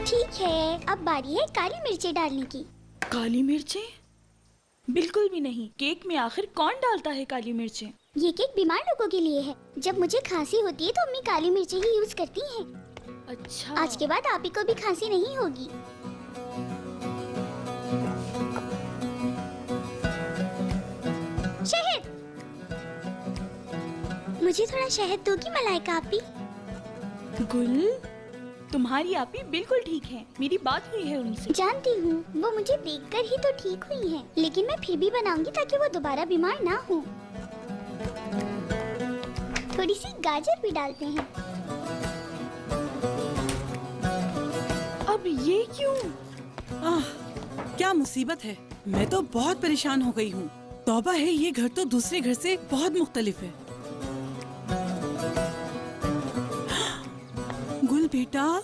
ठीक है, अब बारी है काली मिर्ची डालने की। काली मिर्चें? बिल्कुल भी नहीं। केक में आखिर कौन डालता है काली मिर्चें? ये केक बीमार लोगों के लिए है। जब मुझे खांसी होती है तो अम्मी काली मिर्ची ही यूज करती हैं। अच्छा। आज के बाद आप ही को भी खांसी नहीं होगी। शहद, मुझे थोड़ा शहद दोगी मलाइका आपी? गुल, तुम्हारी आपी बिल्कुल ठीक है। मेरी बात हुई है उनसे। जानती हूँ, वो मुझे देखकर ही तो ठीक हुई है, लेकिन मैं फिर भी बनाऊंगी ताकि वो दोबारा बीमार ना हो। थोड़ी सी गाजर भी डालते हैं। अब ये क्यों? क्या मुसीबत है। मैं तो बहुत परेशान हो गई हूँ। तौबा है, ये घर तो दूसरे घर से बहुत मुख्तलिफ है। गुल बेटा,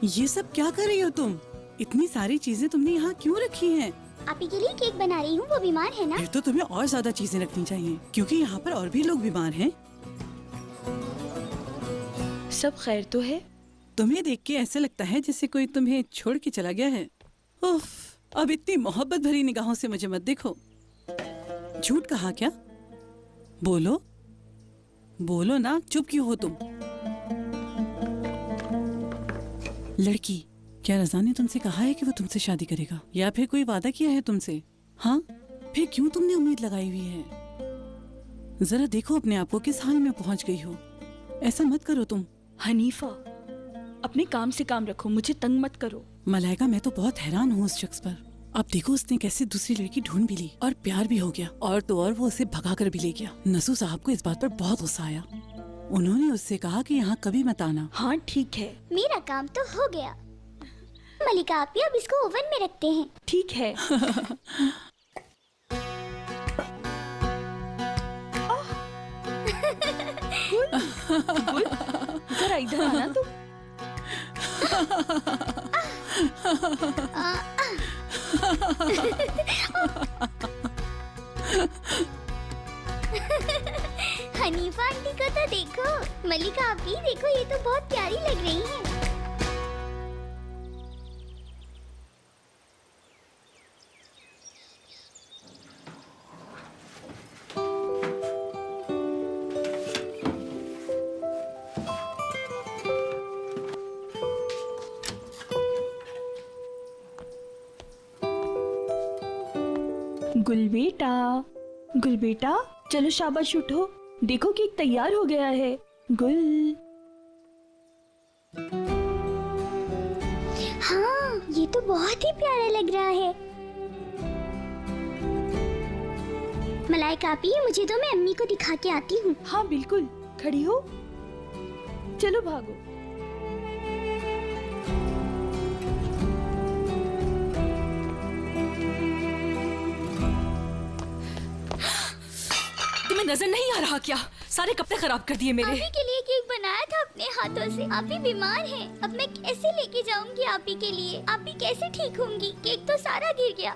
ये सब क्या कर रही हो तुम? इतनी सारी चीजें तुमने यहाँ क्यों रखी हैं? आपी के लिए केक बना रही हूँ, वो बीमार है ना। फिर तो तुम्हें और ज्यादा चीजें रखनी चाहिए, क्योंकि यहाँ पर और भी लोग बीमार हैं। सब खैर तो है? तुम्हें देख के ऐसा लगता है जैसे कोई तुम्हें छोड़ के चला गया है। उफ, अब इतनी मोहब्बत भरी निगाहों से मुझे मत देखो। झूठ कहा क्या? बोलो बोलो ना, चुप क्यों हो तुम? लड़की, क्या रज़ा ने तुमसे कहा है कि वो तुमसे शादी करेगा, या फिर कोई वादा किया है तुमसे? हाँ, फिर क्यों तुमने उम्मीद लगाई हुई है? जरा देखो अपने आप को किस हाल में पहुंच गई हो। ऐसा मत करो तुम। हनीफा, अपने काम से काम रखो, मुझे तंग मत करो। मलाइका, मैं तो बहुत हैरान हूँ उस शख्स पर। अब देखो उसने कैसे दूसरी लड़की ढूंढ भी ली और प्यार भी हो गया, और तो और वो उसे भगा कर भी ले गया। नसू साहब को इस बात पर बहुत गुस्सा आया। उन्होंने उससे कहा कि यहाँ कभी मत आना। हाँ ठीक है। मेरा काम तो हो गया। मलिका आपी, अब इसको ओवन में रखते हैं। ठीक है। गुल, जरा इधर आना तुम। हनीफा आंटी को तो देखो। मलिका आपी देखो, ये तो बहुत प्यारी लग रही है। गुल बेटा, चलो शाबाश उठो। देखो केक तैयार हो गया है। गुल। हाँ, ये तो बहुत ही प्यारा लग रहा है। मलाइका आपी, मुझे तो मैं अम्मी को दिखा के आती हूँ। हाँ बिल्कुल, खड़ी हो, चलो भागो। नजर नहीं आ रहा क्या? सारे कपड़े खराब कर दिए मेरे। आपी के लिए केक बनाया था अपने हाथों से। आपी बीमार हैं। अब मैं कैसे लेके जाऊंगी आपी के लिए? आपी कैसे ठीक होंगी? केक तो सारा गिर गया।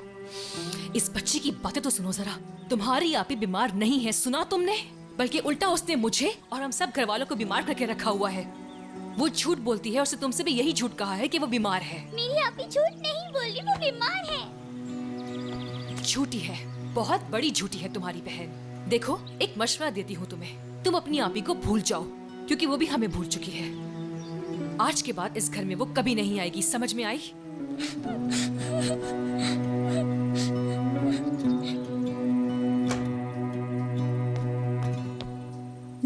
इस बच्ची की बातें तो सुनो जरा। तुम्हारी आपी बीमार नहीं है, सुना तुमने? बल्कि उल्टा उसने मुझे और हम सब घर वालों को बीमार करके रखा हुआ है। वो झूठ बोलती है, उसने तुमसे भी यही झूठ कहा है कि वो बीमार है। मेरी आपी झूठ नहीं बोल रही, वो बीमार है। झूठी है, बहुत बड़ी झूठी है तुम्हारी बहन। देखो, एक मशवरा देती हूँ तुम्हें, तुम अपनी आपी को भूल जाओ, क्योंकि वो भी हमें भूल चुकी है। आज के बाद इस घर में वो कभी नहीं आएगी, समझ में आई?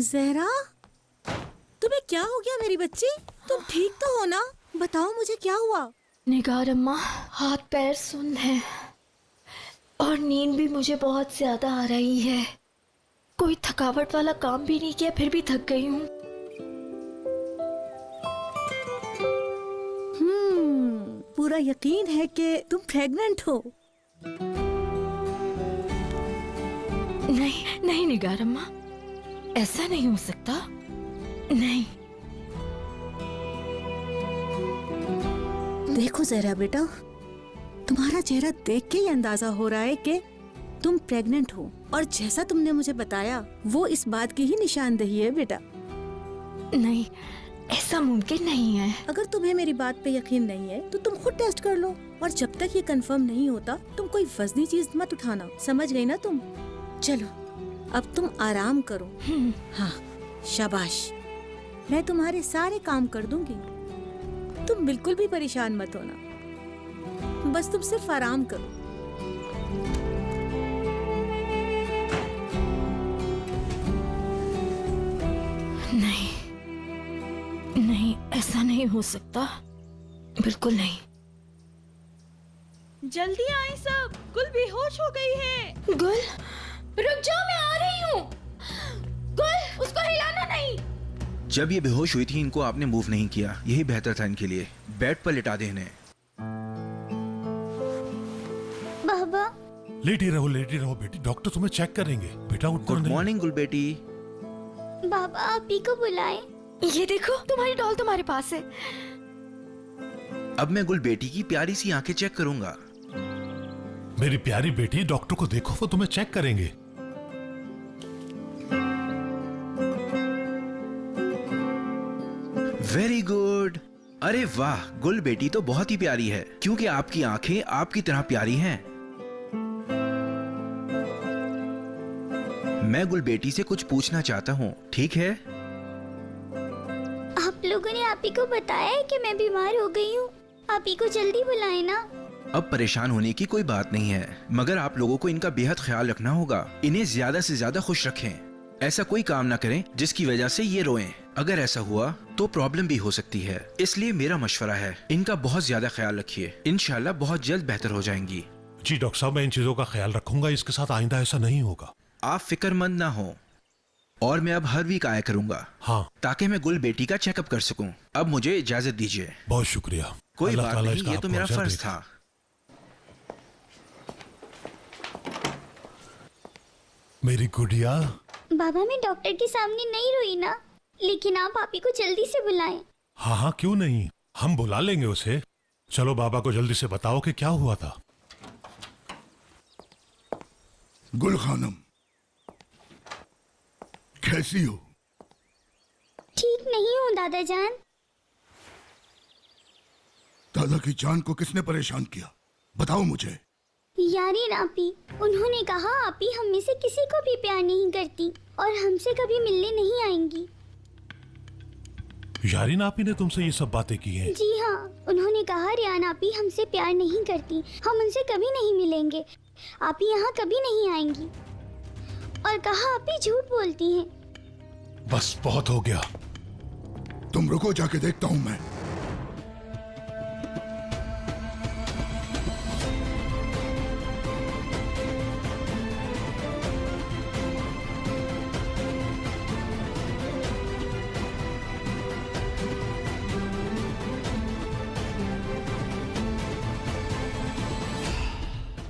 ज़हरा, तुम्हें क्या हो गया मेरी बच्ची? तुम ठीक तो हो ना? बताओ मुझे क्या हुआ? निगार अम्मा, हाथ पैर सुन्न है और नींद भी मुझे बहुत ज्यादा आ रही है। कोई थकावट वाला काम भी नहीं किया, फिर भी थक गई हूँ। पूरा यकीन है कि तुम प्रेग्नेंट हो। नहीं नहीं निगार अम्मा, ऐसा नहीं हो सकता। नहीं। देखो ज़हरा बेटा, तुम्हारा चेहरा देख के ही अंदाजा हो रहा है कि तुम प्रेग्नेंट हो, और जैसा तुमने मुझे बताया वो इस बात की ही निशानदेही है बेटा। नहीं, ऐसा मुमकिन नहीं है। अगर तुम्हें मेरी बात पे यकीन नहीं है तो तुम खुद टेस्ट कर लो, और जब तक ये कंफर्म नहीं होता तुम कोई वजनी चीज मत उठाना, समझ गई ना तुम? चलो अब तुम आराम करो। हाँ शाबाश, मैं तुम्हारे सारे काम कर दूंगी, तुम बिल्कुल भी परेशान मत होना, बस तुम सिर्फ आराम करो। नहीं नहीं, ऐसा नहीं हो सकता, बिल्कुल नहीं। जल्दी आए सब, गुल बेहोश हो गई है। गुल, रुक जाओ, मैं आ रही हूँ। गुल, उसको हिलाना नहीं। जब ये बेहोश हुई थी इनको आपने मूव नहीं किया, यही बेहतर था इनके लिए। बेड पर लिटा दे इन्हें। बाबा लेटी रहो बेटी, डॉक्टर तुम्हें चेक करेंगे। बेटा उठो गुड नहीं। मॉर्निंग गुल बेटी। बाबा आपी को बुलाएं। ये देखो, तुम्हारी डॉल तुम्हारे पास है। अब मैं गुल बेटी की प्यारी सी आंखें चेक करूंगा। मेरी प्यारी बेटी, डॉक्टर को देखो, वो तुम्हें चेक करेंगे। Very good. अरे वाह, गुल बेटी तो बहुत ही प्यारी है, क्योंकि आपकी आंखें आपकी तरह प्यारी हैं। मैं गुल बेटी से कुछ पूछना चाहता हूँ, ठीक है? आप लोगों ने आपी को बताया है कि मैं बीमार हो गई हूँ? आपी को जल्दी बुलाएं ना। अब परेशान होने की कोई बात नहीं है, मगर आप लोगों को इनका बेहद ख्याल रखना होगा। इन्हें ज्यादा से ज्यादा खुश रखें, ऐसा कोई काम ना करें जिसकी वजह से ये रोएं। अगर ऐसा हुआ तो प्रॉब्लम भी हो सकती है, इसलिए मेरा मशवरा है इनका बहुत ज्यादा ख्याल रखिए। इंशाल्लाह बहुत जल्द बेहतर हो जाएंगी। जी डॉक्टर साहब, मैं इन चीजों का ख्याल रखूंगा, इसके साथ आइंदा ऐसा नहीं होगा। आप फिक्रमंद ना हो, और मैं अब हर वीक आया करूंगा, हाँ, ताकि मैं गुल बेटी का चेकअप कर सकूं। अब मुझे इजाजत दीजिए। बहुत शुक्रिया। कोई अल्लाह बात ताला नहीं, इसका ये तो आपको मेरा अजर फर्ज देगा। था। मेरी गुड़िया, बाबा मैं डॉक्टर के सामने नहीं रोई ना, लेकिन आप आपी को जल्दी से बुलाएं। हाँ हाँ क्यों नहीं, हम बुला लेंगे उसे। चलो बाबा को जल्दी से बताओ कि क्या हुआ था। गुल खानम, कैसी हो? ठीक नहीं हूँ दादा जान। दादा की जान को किसने परेशान किया, बताओ मुझे। यारीन आपी, उन्होंने कहा आपी हम में से किसी को भी प्यार नहीं करती और हमसे कभी मिलने नहीं आएंगी। यारीन आपी ने तुमसे ये सब बातें की हैं? जी हाँ, उन्होंने कहा रियान आपी हमसे प्यार नहीं करती, हम उनसे कभी नहीं मिलेंगे, आपी यहाँ कभी नहीं आएंगी, और कहा आपी झूठ बोलती हैं। बस बहुत हो गया। तुम रुको, जाके देखता हूँ मैं।